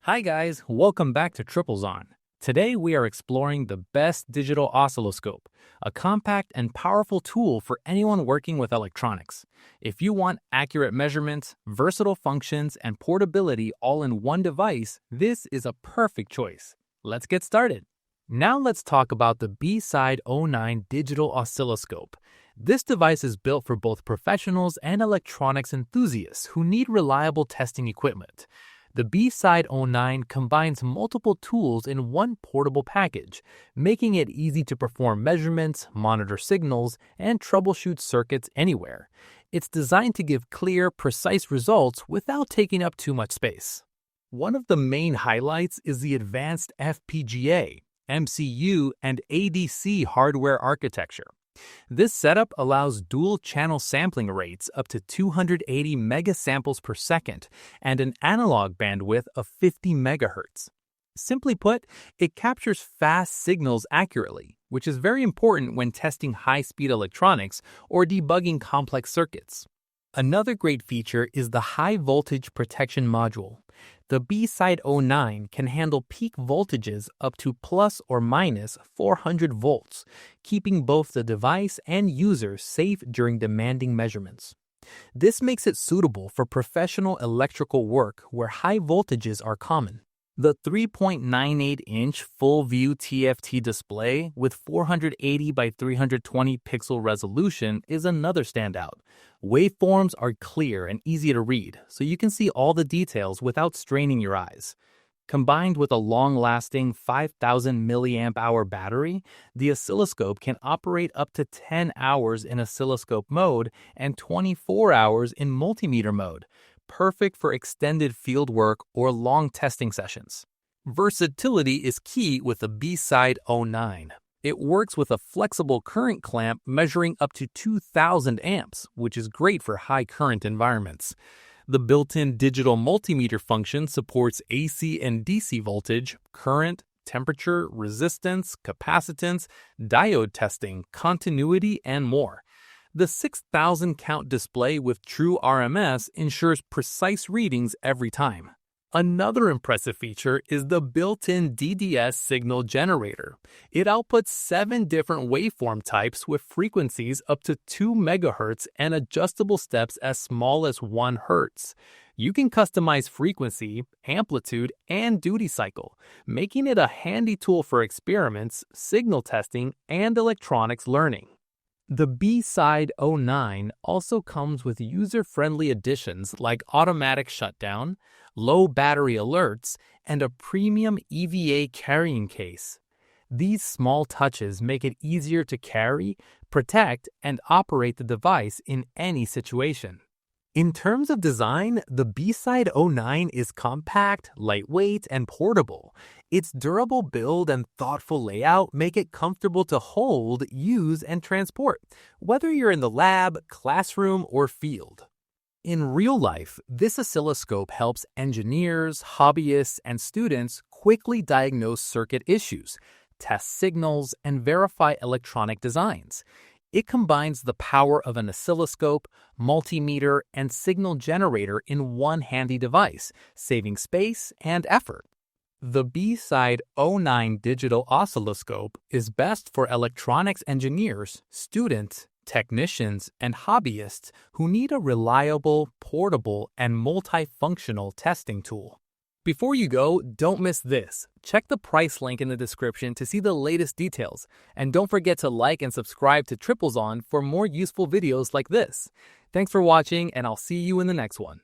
Hi guys, welcome back to Triplezon. Today we are exploring the best digital oscilloscope, a compact and powerful tool for anyone working with electronics. If you want accurate measurements, versatile functions, and portability all in one device, this is a perfect choice. Let's get started. Now let's talk about the B-Side 09 digital oscilloscope. This device is built for both professionals and electronics enthusiasts who need reliable testing equipment. The B-Side 09 combines multiple tools in one portable package, making it easy to perform measurements, monitor signals, and troubleshoot circuits anywhere. It's designed to give clear, precise results without taking up too much space. One of the main highlights is the advanced FPGA, MCU, and ADC hardware architecture. This setup allows dual-channel sampling rates up to 280 megasamples per second and an analog bandwidth of 50 megahertz. Simply put, it captures fast signals accurately, which is very important when testing high-speed electronics or debugging complex circuits. Another great feature is the high-voltage protection module. The B-Side 09 can handle peak voltages up to plus or minus 400 volts, keeping both the device and user safe during demanding measurements. This makes it suitable for professional electrical work where high voltages are common. The 3.98-inch full-view TFT display with 480 by 320 pixel resolution is another standout. Waveforms are clear and easy to read, so you can see all the details without straining your eyes. Combined with a long-lasting 5,000 milliamp-hour battery, the oscilloscope can operate up to 10 hours in oscilloscope mode and 24 hours in multimeter mode, perfect for extended field work or long testing sessions. Versatility is key with the B-Side 09. It works with a flexible current clamp measuring up to 2,000 amps, which is great for high current environments. The built-in digital multimeter function supports AC and DC voltage, current, temperature, resistance, capacitance, diode testing, continuity, and more. The 6,000 count display with true RMS ensures precise readings every time. Another impressive feature is the built-in DDS signal generator. It outputs 7 different waveform types with frequencies up to 2 MHz and adjustable steps as small as 1 Hz. You can customize frequency, amplitude, and duty cycle, making it a handy tool for experiments, signal testing, and electronics learning. The B-Side 09 also comes with user-friendly additions like automatic shutdown, low battery alerts, and a premium EVA carrying case. These small touches make it easier to carry, protect, and operate the device in any situation. In terms of design, the B-Side 09 is compact, lightweight, and portable. Its durable build and thoughtful layout make it comfortable to hold, use, and transport, whether you're in the lab, classroom, or field. In real life, this oscilloscope helps engineers, hobbyists, and students quickly diagnose circuit issues, test signals, and verify electronic designs. It combines the power of an oscilloscope, multimeter, and signal generator in one handy device, saving space and effort. The B-Side 09 digital oscilloscope is best for electronics engineers, students, technicians, and hobbyists who need a reliable, portable, and multifunctional testing tool. Before you go, don't miss this. Check the price link in the description to see the latest details. And don't forget to like and subscribe to Triplezon for more useful videos like this. Thanks for watching, and I'll see you in the next one.